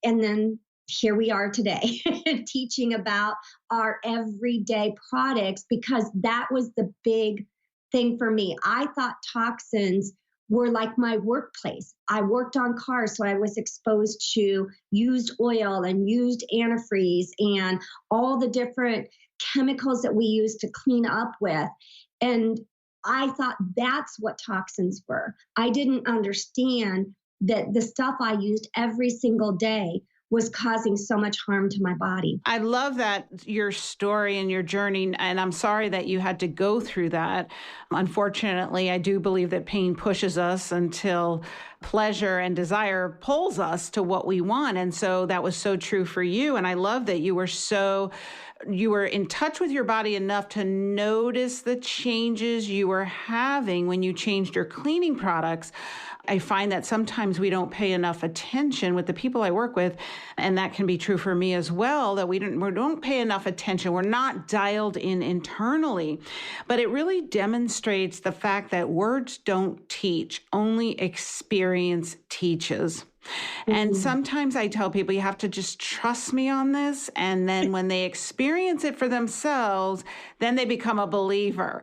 And then here we are today teaching about our everyday products because that was the big thing for me. I thought toxins were like my workplace. I worked on cars, so I was exposed to used oil and used antifreeze and all the different chemicals that we use to clean up with. And I thought that's what toxins were. I didn't understand that the stuff I used every single day was causing so much harm to my body. I love that your story and your journey, and I'm sorry that you had to go through that. Unfortunately, I do believe that pain pushes us until pleasure and desire pulls us to what we want. And so that was so true for you. And I love that you were in touch with your body enough to notice the changes you were having when you changed your cleaning products. I find that sometimes we don't pay enough attention with the people I work with, and that can be true for me as well, that we don't pay enough attention. We're not dialed in internally. But it really demonstrates the fact that words don't teach, only experience teaches. And sometimes I tell people, you have to just trust me on this. And then when they experience it for themselves, then they become a believer.